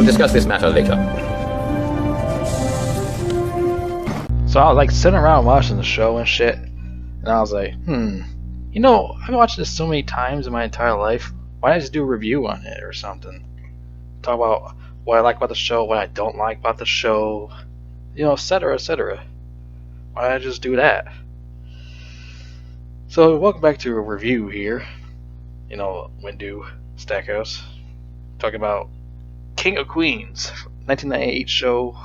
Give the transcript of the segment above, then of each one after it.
We'll discuss this matter later. So I was like sitting around watching the show and shit, and I was like, you know, I've watched this so many times in my entire life. Why don't I just do a review on it or something? Talk about what I like about the show, what I don't like about the show, you know, etc., etc. Why don't I just do that? So welcome back to a review here. You know, Windu Stackhouse talking about King of Queens, 1998 show,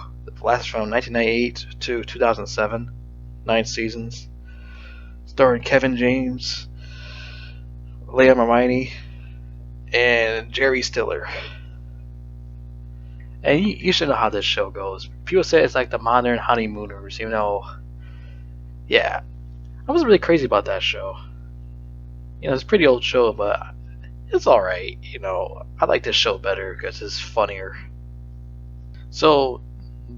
lasted from 1998 to 2007, 9 seasons, starring Kevin James, Leia Marmini, and Jerry Stiller. And you should know how this show goes. People say it's like the modern Honeymooners, you know. Yeah, I wasn't really crazy about that show. You know, it's a pretty old show, but it's alright, you know. I like this show better because it's funnier. So,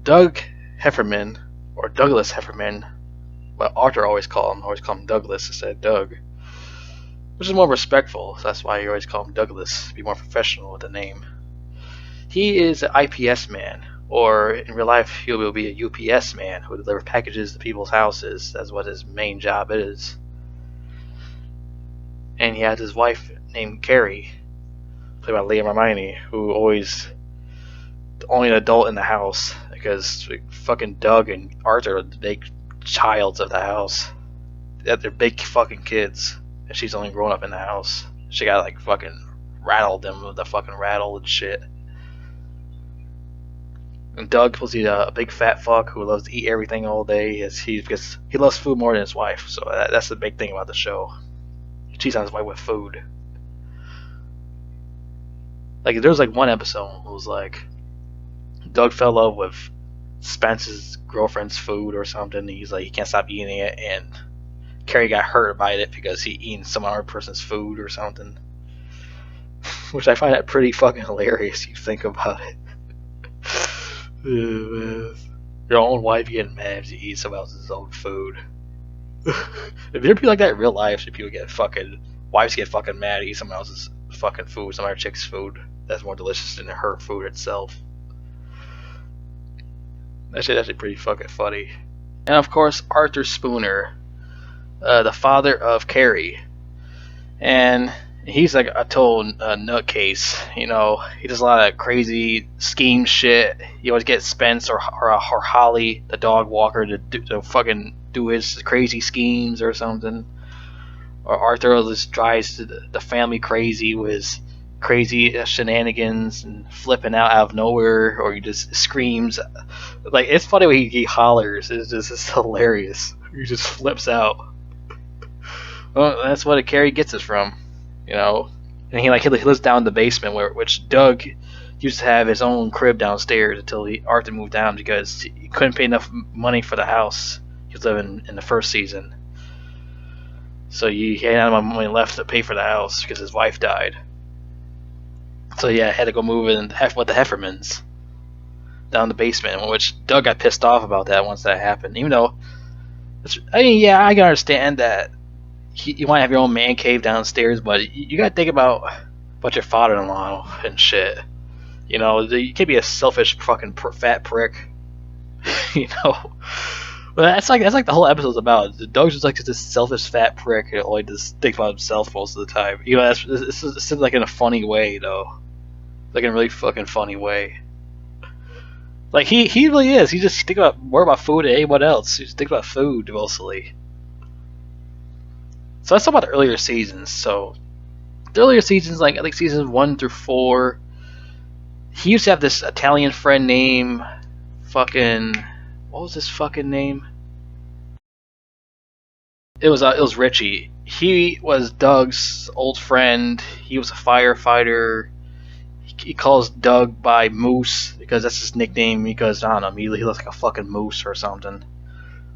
Doug Heffernan, or Douglas Heffernan, but Arthur always call him Douglas instead of Doug, which is more respectful, so that's why you always call him Douglas, be more professional with the name. He is an IPS man, or in real life he will be a UPS man who delivers packages to people's houses. That's what his main job is. And he has his wife named Carrie, played by Leia Marmini, who always the only adult in the house because fucking Doug and Arthur are the big childs of the house. They're big fucking kids, and she's only grown up in the house. She got like fucking rattled them with the fucking rattle and shit. And Doug was a big fat fuck who loves to eat everything all day. Because he loves food more than his wife, so that's the big thing about the show. He cheats on his wife with food. Like there was like one episode it was like Doug fell in love with Spence's girlfriend's food or something. He's like he can't stop eating it, and Carrie got hurt by it because he eating some other person's food or something. Which I find that pretty fucking hilarious. You think about it. Your own wife getting mad if you eat someone else's own food. If there be like that in real life, so people wives get fucking mad, eat someone else's fucking food, some other chick's food that's more delicious than her food itself. That shit actually pretty fucking funny. And of course, Arthur Spooner, the father of Carrie, and he's like a total nutcase. You know, he does a lot of crazy scheme shit. He always gets Spence or Holly, the dog walker, to fucking do his crazy schemes or something. Or Arthur just drives the family crazy with his crazy shenanigans and flipping out of nowhere, or he just screams. Like, it's funny when he hollers. It's hilarious. He just flips out. Well, that's what Carrie gets us from, you know. And he lives down in the basement, which Doug used to have his own crib downstairs until Arthur moved down because he couldn't pay enough money for the house he was living in the first season. So he had not enough money left to pay for the house because his wife died. So yeah, I had to go move in with the Heffermans down the basement, which Doug got pissed off about that once that happened. Even though, I can understand that you want to have your own man cave downstairs, but you got to think about your father-in-law and shit. You know, you can't be a selfish fucking fat prick. You know, but that's like the whole episode's about. Doug's just like this selfish fat prick who only just thinks about himself most of the time. You know, this seems like in a funny way though, like in a really fucking funny way. Like he really is. He just think more about food than anyone else. He just thinks about food mostly. So let's talk about the earlier seasons. So the earlier seasons, like I think seasons 1 through 4, he used to have this Italian friend named fucking, what was his fucking name? It was Richie. He was Doug's old friend. He was a firefighter. He calls Doug by Moose because that's his nickname. Because I don't know, he looks like a fucking moose or something.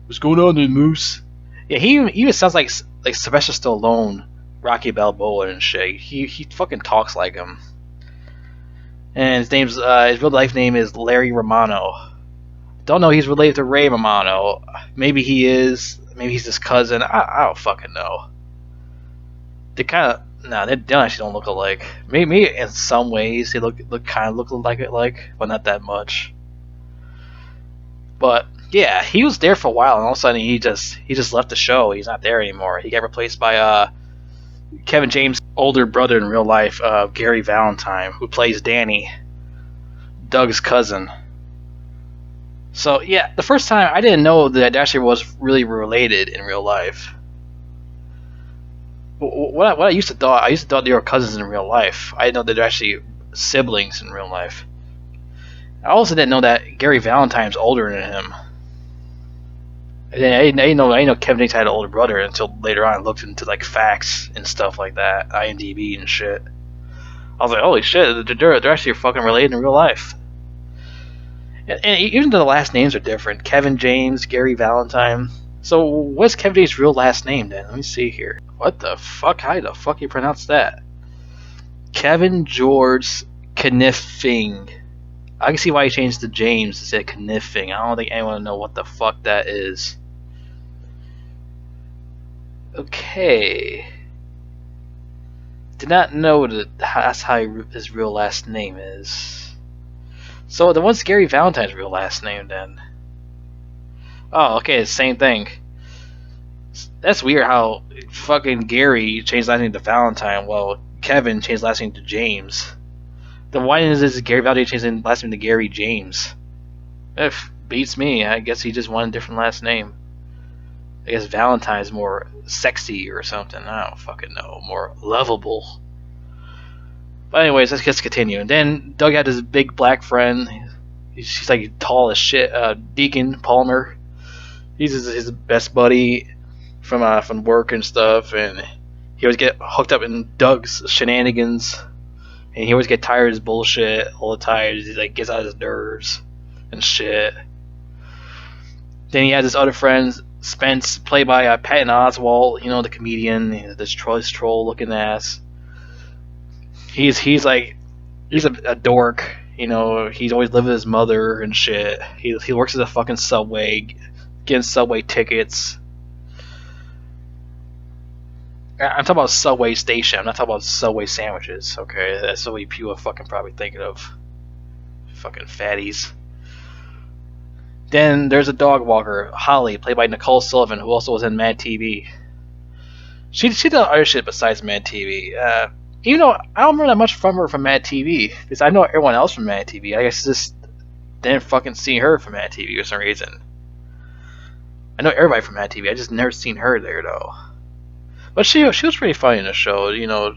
What's going on, there, Moose? Yeah, he even sounds like Sylvester Stallone, Rocky Balboa and shit. He fucking talks like him. And his real life name is Larry Romano. Don't know he's related to Ray Romano. Maybe he is. Maybe he's his cousin. I don't fucking know. They kind of No, they actually don't look alike. Maybe in some ways they look like it, but not that much. But yeah, he was there for a while, and all of a sudden he just left the show. He's not there anymore. He got replaced by Kevin James' older brother in real life, Gary Valentine, who plays Danny, Doug's cousin. So yeah, the first time I didn't know that actually was really related in real life. What I used to thought they were cousins in real life. I didn't know that they're actually siblings in real life. I also didn't know that Gary Valentine's older than him. I didn't know Kevin James had an older brother until later on. I looked into like facts and stuff like that, IMDb and shit. I was like, holy shit, they're actually fucking related in real life. And even though the last names are different, Kevin James, Gary Valentine. So what's Kevin James' real last name then? Let me see here. What the fuck? How the fuck you pronounce that? Kevin George Kniffing. I can see why he changed to James to say Kniffing. I don't think anyone knows what the fuck that is. Okay. Did not know that's how his real last name is. So then what's Gary Valentine's real last name then? Oh, okay, same thing. That's weird how fucking Gary changed last name to Valentine, while Kevin changed last name to James. Then why is Gary Valentine change his last name to Gary James? If beats me, I guess he just wanted a different last name. I guess Valentine's more sexy or something. I don't fucking know. More lovable. But anyways, let's continue. And then Doug had this big black friend. She's like tall as shit. Deacon Palmer. He's his best buddy from work and stuff, and he always get hooked up in Doug's shenanigans, and he always get tired of his bullshit all the time. He like gets out of his nerves and shit. Then he has his other friends, Spence, played by Patton Oswalt, you know, the comedian, this troll looking ass. He's a dork, you know. He's always lived with his mother and shit. He works at the fucking Subway, getting Subway tickets. I'm talking about Subway station. I'm not talking about Subway sandwiches. Okay, that's what people are fucking probably thinking of. Fucking fatties. Then there's a dog walker, Holly, played by Nicole Sullivan, who also was in Mad TV. She did other shit besides Mad TV. Even though I don't remember that much from her from Mad TV, because I know everyone else from Mad TV. I guess just didn't fucking see her from Mad TV for some reason. I know everybody from Mad TV. I just never seen her there though. But she was pretty funny in the show, you know.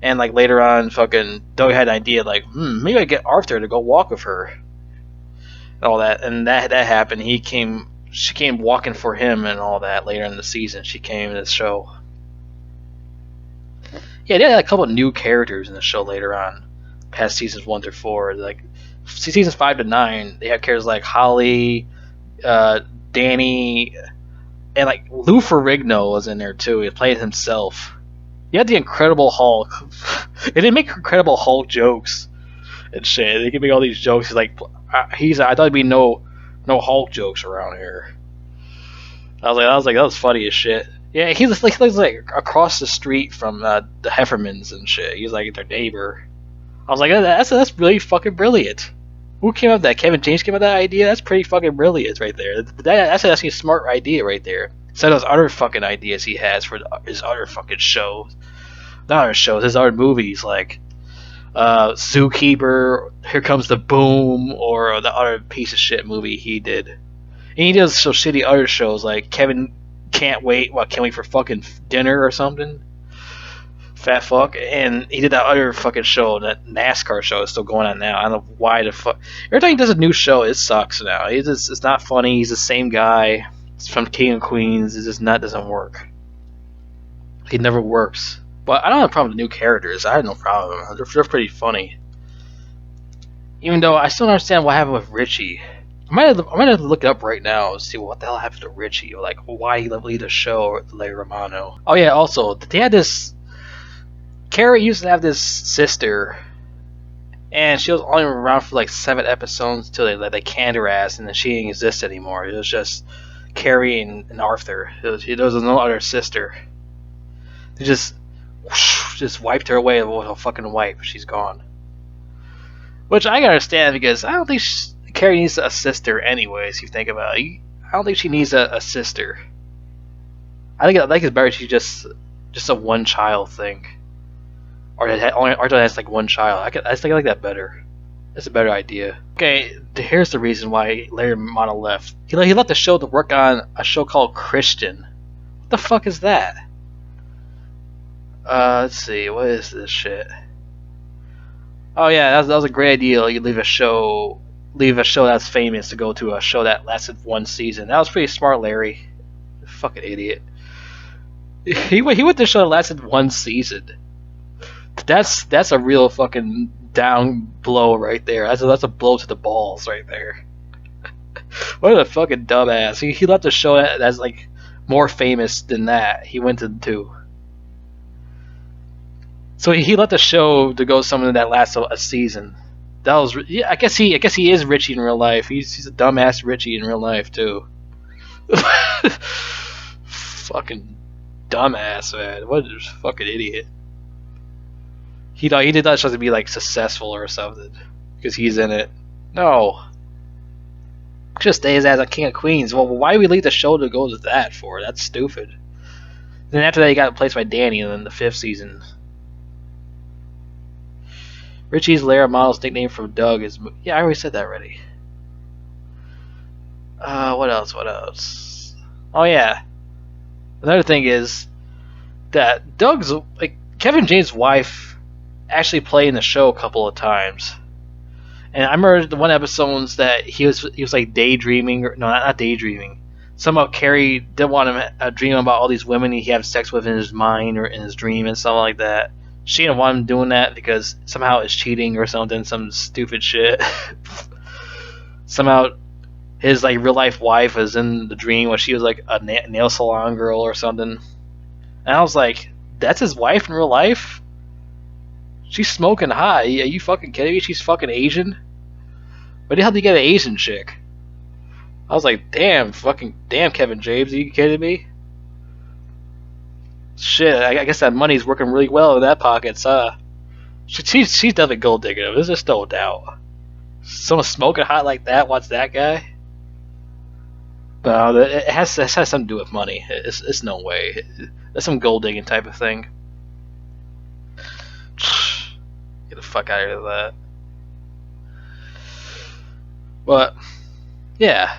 And like later on, fucking Doug had an idea like, maybe I get Arthur to go walk with her, and all that. And that happened. She came walking for him and all that later in the season. She came in the show. Yeah, they had a couple of new characters in the show later on, past seasons 1 through 4. Like seasons 5 to 9, they had characters like Holly, Danny, and like Lou Ferrigno was in there too. He played himself. You had the Incredible Hulk. And they make Incredible Hulk jokes and shit. They can make all these jokes. I thought there'd be no Hulk jokes around here. I was like, that was funny as shit. Yeah, he lives like across the street from the Heffermans and shit. He's like their neighbor. I was like, that's really fucking brilliant. Who came up with that? Kevin James came up with that idea? That's pretty fucking brilliant right there. That's actually a smart idea right there. Instead of those other fucking ideas he has for his other fucking shows. Not other shows, his other movies like Zookeeper, Here Comes the Boom, or the other piece of shit movie he did. And he does so shitty other shows like Kevin Can't Wait for fucking dinner or something. Fat fuck. And he did that other fucking show, that NASCAR show is still going on now. I don't know why the fuck. Every time he does a new show, it sucks now. It's not funny. He's the same guy. It's from King of Queens. It just doesn't work. He never works. But I don't have a problem with new characters. I had no problem. They're pretty funny. Even though I still don't understand what happened with Richie. I might have to look it up right now and see what the hell happened to Richie, or like why he left the show, Leigh Romano. Oh yeah, also they had this. Carrie used to have this sister, and she was only around for like 7 episodes until they canned her ass, and then she didn't exist anymore. It was just Carrie and Arthur. There was no other sister. They just just wiped her away with a fucking wipe. She's gone. Which I can understand because I don't think Carrie needs a sister, anyways. If you think about it, I don't think she needs a sister. I think it's better if she's just a one child thing, or Arthur has like one child. I think I like that better. That's a better idea. Okay, here's the reason why Larry Mono left. He left the show to work on a show called Christian. What the fuck is that? Let's see. What is this shit? Oh yeah, that was a great idea. You leave a show that's famous to go to a show that lasted one season. That was pretty smart, Larry. Fucking idiot. He went to a show that lasted one season. That's a real fucking down blow right there. That's a blow to the balls right there. What a fucking dumbass. He left a show that's like more famous than that. He went to two. So he left the show to go something that lasts a season. That was yeah. I guess he is Richie in real life. He's a dumbass Richie in real life too. Fucking dumbass, man. What a fucking idiot. He did not supposed to be like successful or something because he's in it. No. Just stay his ass on King of Queens. Well, why do we leave the show to go to that for? That's stupid. Then after that, he got replaced by Danny in the 5th season. Richie's Lara Model's nickname from Doug is... Yeah, I already said that already. What else? Oh, yeah. Another thing is that Doug's... like Kevin James' wife actually played in the show a couple of times. And I remember the one episodes that he was like daydreaming... Or, no, not daydreaming. Somehow Carrie didn't want him to dream about all these women he had sex with in his mind or in his dream and something like that. She didn't want him doing that because somehow it's cheating or something, some stupid shit. Somehow his like real life wife was in the dream when she was like a nail salon girl or something. And I was like, that's his wife in real life? She's smoking hot. Are you fucking kidding me? She's fucking Asian? Where the hell did you get an Asian chick? I was like, damn Kevin James, are you kidding me? Shit, I guess that money's working really well in that pockets, huh? She's definitely gold digging him. There's just no doubt. Someone smoking hot like that, watch that guy. No, it has something to do with money. It's no way. That's some gold digging type of thing. Get the fuck out of here with that. But yeah,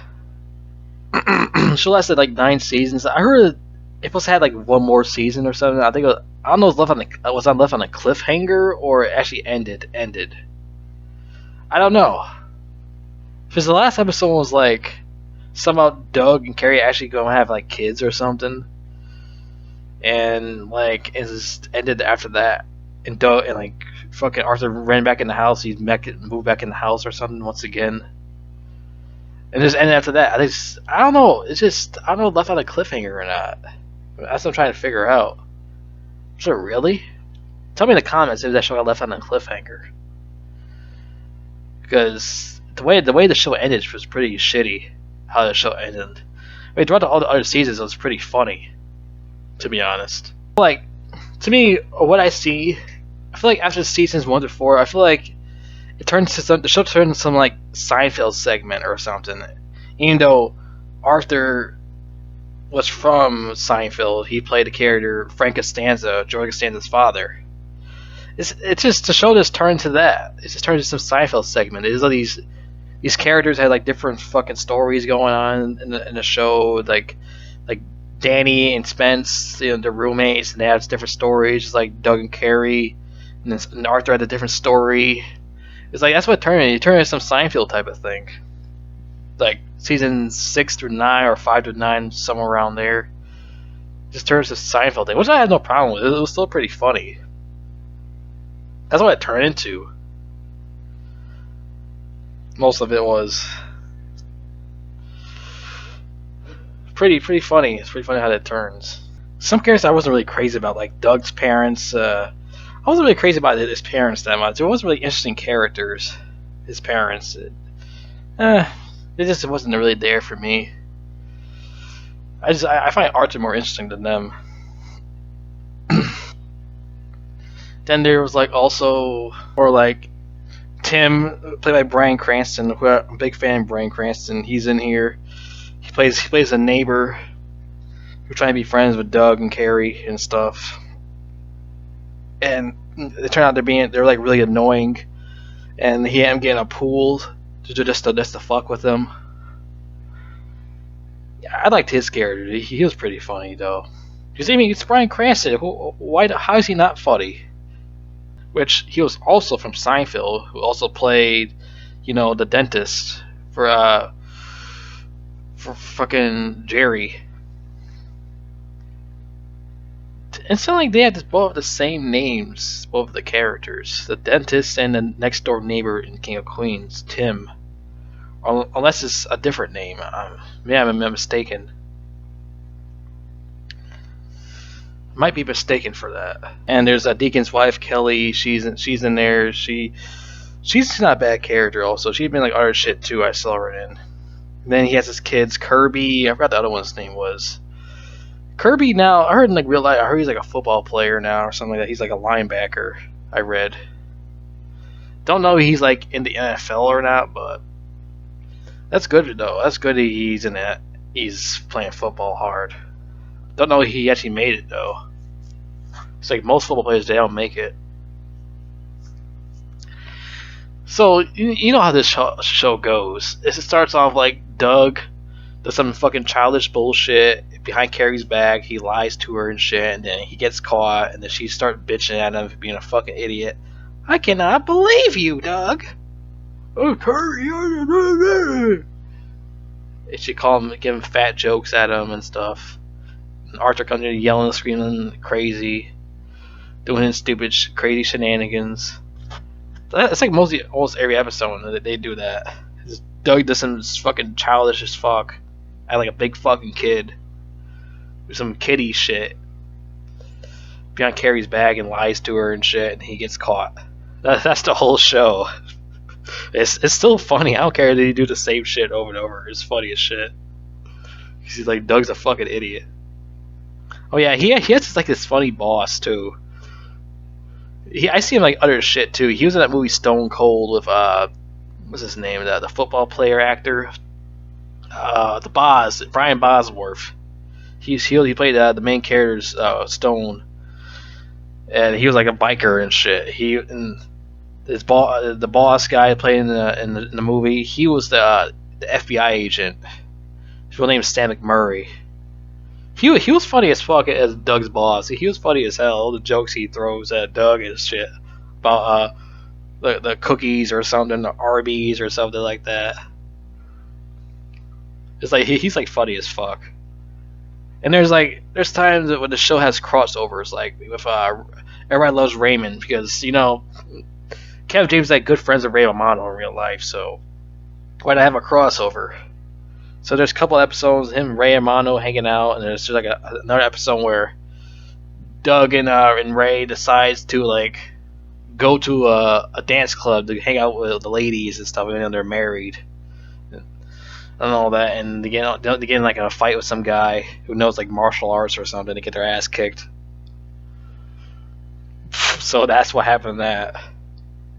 she lasted like 9 seasons. I heard it supposed to have like one more season or something. I think I don't know if it was left on a cliffhanger or it actually ended. I don't know. Because the last episode was like somehow Doug and Carrie actually gonna have like kids or something, and like it just ended after that. And Doug and like fucking Arthur ran back in the house. He moved back in the house or something once again. And just ended after that. I don't know. It's just I don't know left on a cliffhanger or not. That's what I'm trying to figure out. Is it really? Tell me in the comments if that show got left on a cliffhanger. Because the way the show ended was pretty shitty. How the show ended. I mean, throughout all the other seasons, it was pretty funny. To be honest, like to me, what I see, I feel like after seasons 1 to 4, I feel like the show turned into some like Seinfeld segment or something. Even though Arthur was from Seinfeld, he played the character Frank Costanza, George Costanza's father. It's just the show just turned to that. It just turned into some Seinfeld segment. It's like these characters had like different fucking stories going on in the show, like Danny and Spence, you know, the roommates, and they have different stories, like Doug and Carrie, and Arthur had a different story. It's like that's what it turned into. It turned into some Seinfeld type of thing. Like seasons 6 through 9 or 5 to 9, somewhere around there. Just turns to Seinfeld thing, which I had no problem with. It was still pretty funny. That's what it turned into. Most of it was pretty funny. It's pretty funny how that turns. Some characters I wasn't really crazy about, like Doug's parents. I wasn't really crazy about his parents that much. It wasn't really interesting characters. His parents. It just wasn't really there for me. I find Arthur more interesting than them. Then there was like also, or like Tim, played by Bryan Cranston. I'm a big fan of Bryan Cranston. He's in here. He plays a neighbor who's trying to be friends with Doug and Carrie and stuff. And it turned out they're like really annoying. And he ended up getting a pool just to fuck with them. Yeah, I liked his character. He was pretty funny though. Because I mean, it's Bryan Cranston. Why? How is he not funny? Which he was also from Seinfeld, who also played, the dentist for fucking Jerry. It sounded like they had both the same names, both of the characters, the dentist and the next door neighbor in King of Queens, Tim. Unless it's a different name. Maybe I'm mistaken. Might be mistaken for that. And there's a Deacon's wife, Kelly. She's in there. She's not a bad character. Also, she's been like other shit too. I saw her in. And then he has his kids, Kirby. I forgot the other one's name was. Kirby now, I heard in like real life, I heard he's like a football player now or something like that. He's like a linebacker. I read. Don't know if he's like in the NFL or not, but that's good though. That's good that he's in that. He's playing football hard. Don't know if he actually made it though. It's like most football players, they don't make it. So you know how this show goes. It starts off like Doug does some fucking childish bullshit behind Carrie's back. He lies to her and shit, and then he gets caught, and then she starts bitching at him for being a fucking idiot. I cannot believe you, Doug. Oh, Carrie. And she called him, giving fat jokes at him and stuff. And Arthur comes in yelling, screaming, crazy, doing his stupid, crazy shenanigans. It's like almost every episode that they do that. Doug does some fucking childish as fuck. I like a big fucking kid. Do some kiddie shit. Behind Carrie's back and lies to her and shit, and he gets caught. That's the whole show. It's still funny. I don't care that he do the same shit over and over. It's funny as shit. He's like, Doug's a fucking idiot. Oh yeah, he has like this funny boss too. I see him like other shit too. He was in that movie Stone Cold with what's his name? The football player actor, the Brian Bosworth. He played the main character's Stone, and he was like a biker and shit. The boss guy playing in the movie. He was the FBI agent. His real name is Stan McMurray. He was funny as fuck as Doug's boss. He was funny as hell. The jokes he throws at Doug and shit about the cookies or something, the Arby's or something like that. It's like he's like funny as fuck. And there's times when the show has crossovers, like with Everybody Loves Raymond, because Kevin James is like good friends with Ray Romano in real life, so why not have a crossover? So there's a couple episodes of him and Ray Romano hanging out, and there's just like another episode where Doug and Ray decides to like go to a dance club to hang out with the ladies and stuff, even though they're married and all that, and they get in like a fight with some guy who knows like martial arts or something to get their ass kicked. So that's what happened. That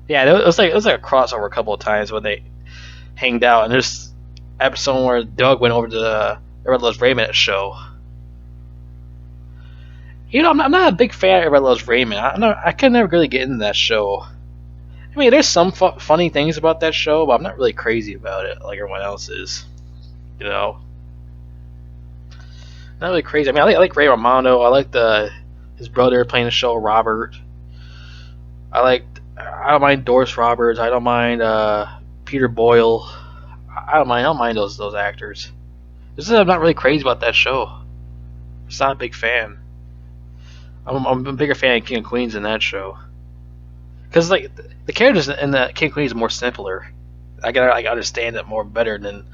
it was like a crossover a couple of times when they hanged out, and there's episode where Doug went over to the Everybody Loves Raymond show. I'm not a big fan of Everybody Loves Raymond. I can never really get into that show. I mean, there's some funny things about that show, but I'm not really crazy about it like everyone else is. Not really crazy. I mean, I like Ray Romano. I like his brother playing the show, Robert. I don't mind Doris Roberts. I don't mind Peter Boyle. I don't mind those actors. I'm not really crazy about that show. I'm just not a big fan. I'm a bigger fan of King of Queens than that show. Because like the characters in the King of Queens are more simpler. I understand it more better than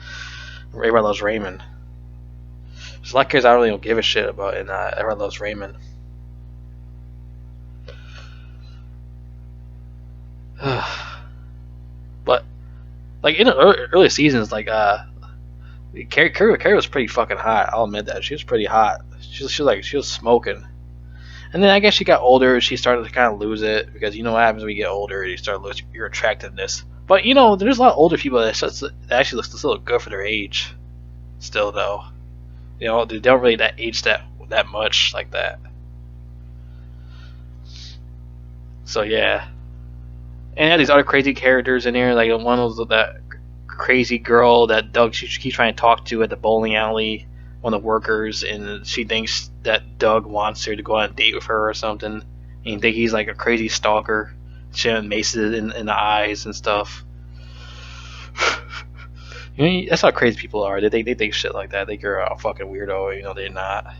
Everybody Loves Raymond. There's a lot of characters I really don't give a shit about in Everybody Loves Raymond. But like in the early seasons, like Carrie was pretty fucking hot. I'll admit that she was pretty hot. She was smoking. And then I guess she got older. She started to kind of lose it because you know what happens when you get older. You start losing your attractiveness. But you know, there's a lot of older people that actually look good for their age. Still though, you know, they don't really age that much like that. So yeah, and had these other crazy characters in here. Like one was that crazy girl that Doug she keeps trying to talk to at the bowling alley, one of the workers, and she thinks that Doug wants her to go on a date with her or something. And you think he's like a crazy stalker, shooting maces in the eyes and stuff. You know, that's how crazy people are. They think shit like that. They think you're a fucking weirdo. You know, they're not.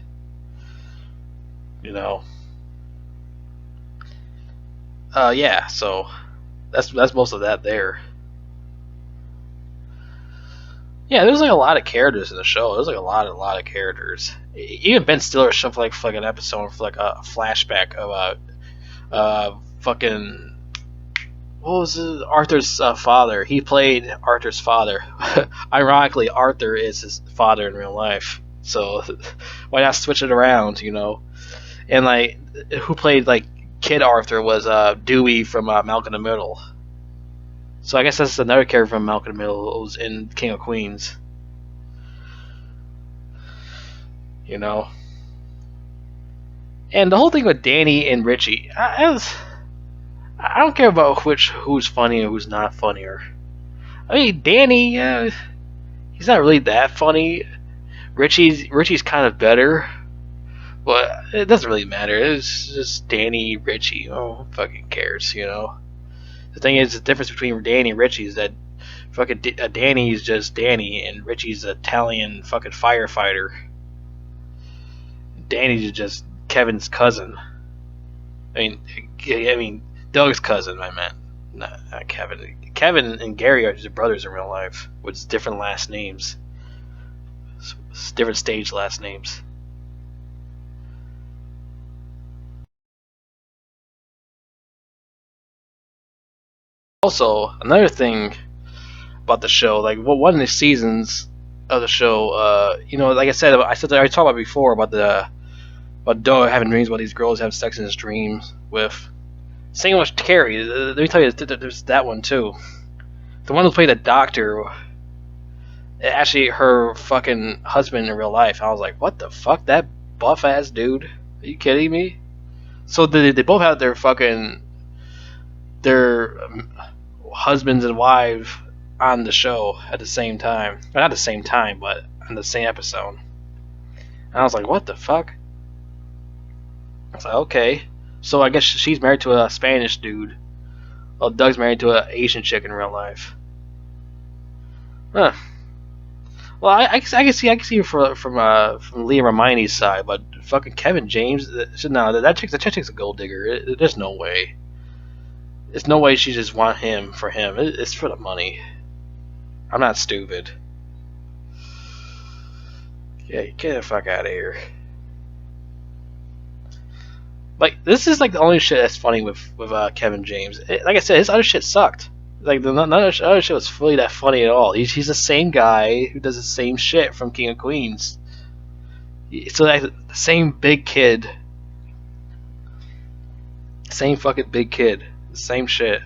You know. Yeah. So that's most of that there. Yeah, there's like a lot of characters in the show. There's like a lot of characters. Even Ben Stiller showed for like an episode for like a flashback of fucking what was it? Arthur's father. He played Arthur's father. Ironically, Arthur is his father in real life. So why not switch it around, you know? And like, who played like Kid Arthur was Dewey from Malcolm in the Middle. So I guess that's another character from Malcolm in the Middle who was in King of Queens. You know? And the whole thing with Danny and Richie, I don't care about who's funny or who's not funnier. I mean, Danny, he's not really that funny. Richie's kind of better, but it doesn't really matter. It's just Danny, Richie. Oh, who fucking cares, you know? The thing is, the difference between Danny and Richie is that fucking Danny is just Danny, and Richie's an Italian fucking firefighter. Danny's just Kevin's cousin. I mean, Doug's cousin. I meant not Kevin. Kevin and Gary are just brothers in real life with different last names, different stage last names. Also, another thing about the show, like one of the seasons of the show, you know, like I talked about before about Doug having dreams about these girls having sex in his dreams with. Same with Carrie. Let me tell you, there's that one too. The one who played the doctor, actually her fucking husband in real life. I was like, what the fuck, that buff ass dude? Are you kidding me? So they both have their husbands and wives on the show at the same time. Well, not the same time, but on the same episode. And I was like, what the fuck? I was like, okay. So I guess she's married to a Spanish dude. Well, Doug's married to an Asian chick in real life. Huh. Well, I can see it from Leah Remini's side, but fucking Kevin James, no, that chick's a gold digger. There's no way. There's no way she just want him for him. It's for the money. I'm not stupid. Yeah, get the fuck out of here. Like, this is like the only shit that's funny with Kevin James. Like I said, his other shit sucked. Like none of the other shit was really that funny at all. He's the same guy who does the same shit from King of Queens. So like the same big kid, same fucking big kid, same shit.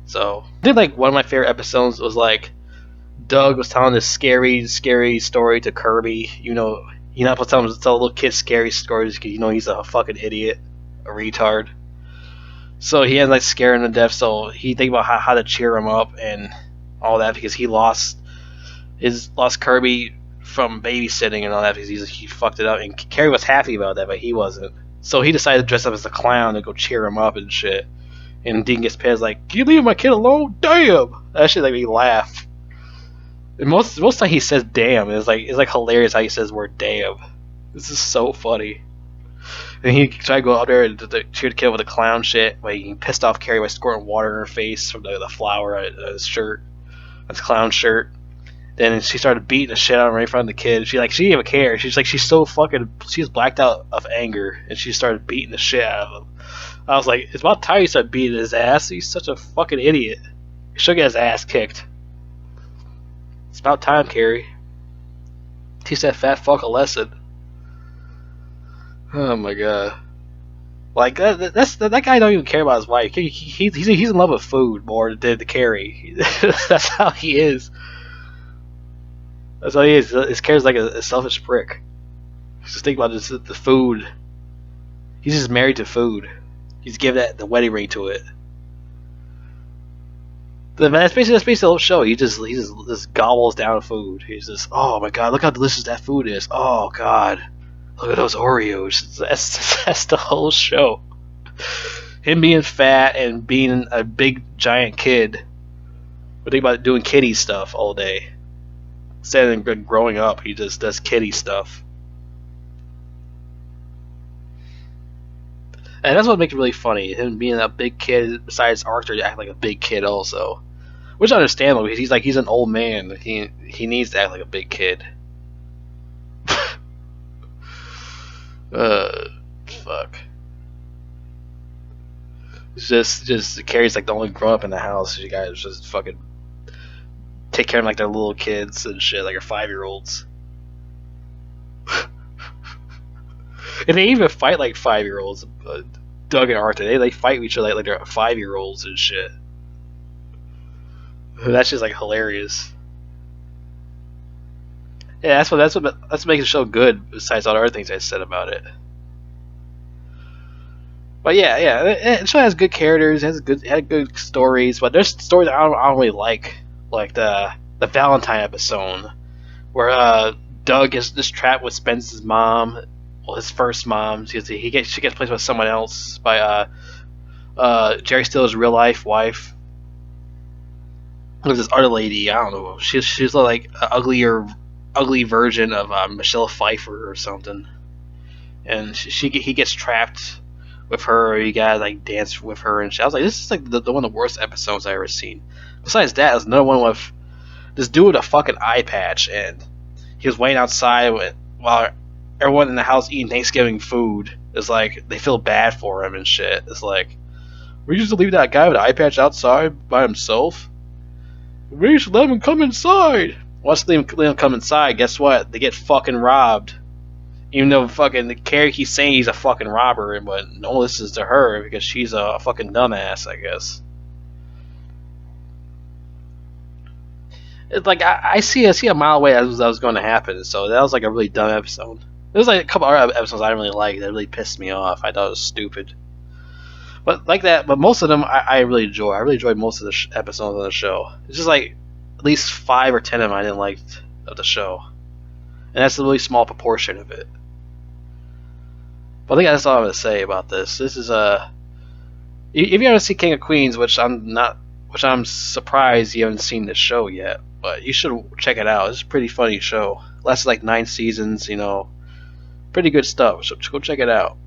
So I think like one of my favorite episodes was like Doug was telling this scary story to Kirby. You know, you're not supposed to tell little kids scary stories because you know he's a fucking idiot, a retard. So he ends like scaring him to death. So he think about how to cheer him up and all that because he lost Kirby from babysitting and all that because he fucked it up. And Carrie was happy about that, but he wasn't. So he decided to dress up as a clown to go cheer him up and shit. And Dean gets pissed like, "Can you leave my kid alone? Damn!" That shit like me laugh. And most time he says "damn." It's like hilarious how he says the word "damn." This is so funny. And he tried to go out there and cheer the kid with the clown shit. Like he pissed off Carrie by squirting water in her face from the flour on his shirt, his clown shirt. Then she started beating the shit out of him right in front of the kid. She didn't even care. She's she was blacked out of anger, and she started beating the shit out of him. I was like, it's about time you start beating his ass. He's such a fucking idiot. He should get his ass kicked. It's about time, Carrie. Teach that fat fuck a lesson. Oh my god. Like that guy don't even care about his wife. He's in love with food more than the Carrie. That's how he is. That's how he is. His Carrie's like a selfish prick. Just think about this, the food. He's just married to food. He's given that the wedding ring to it. That's basically the whole show. He just gobbles down food. He's just, oh my god, look how delicious that food is. Oh god, look at those Oreos. That's the whole show. Him being fat and being a big giant kid. But think about doing kiddie stuff all day. Instead of growing up, he just does kiddie stuff. And that's what makes it really funny. Him being a big kid, besides Arthur acting like a big kid also. Which is understandable because he's an old man. He needs to act like a big kid. Fuck. It's just Carrie's like the only grown up in the house. You guys just fucking take care of like their little kids and shit, like your 5-year-olds. And they even fight like 5-year-olds. Doug and Arthur, they fight with each other like they're 5-year-olds and shit. That's just like hilarious. Yeah, that's what makes the show good. Besides all the other things I said about it. But yeah, the show has good characters, had good stories, but there's stories I don't really like the Valentine episode where Doug is just trapped with Spence's mom, well his first mom, because she gets placed with someone else by Jerry Stiller's real life wife. There's this other lady, I don't know, she's like an ugly version of Michelle Pfeiffer or something, and he gets trapped with her. You gotta like dance with her and shit. I was like, this is like the one of the worst episodes I ever seen. Besides that, there's another one with this dude with a fucking eye patch, and he was waiting outside while everyone in the house eating Thanksgiving food. It's like they feel bad for him and shit. It's like, we used to leave that guy with an eye patch outside by himself. We should let him come inside. Once they let him come inside, guess what? They get fucking robbed. Even though fucking the Carrie keeps saying he's a fucking robber, but no one listens to her because she's a fucking dumbass, I guess. It's like I see a mile away that was going to happen, so that was like a really dumb episode. There's like a couple other episodes I didn't really like that really pissed me off. I thought it was stupid. But like that, but most of them I really enjoy. I really enjoyed most of the episodes of the show. It's just like at least 5 or 10 of them I didn't like of the show, and that's a really small proportion of it. But I think that's all I'm gonna say about this. This is if you haven't seen King of Queens, which I'm surprised you haven't seen this show yet, but you should check it out. It's a pretty funny show. Lasted like 9 seasons, pretty good stuff. So go check it out.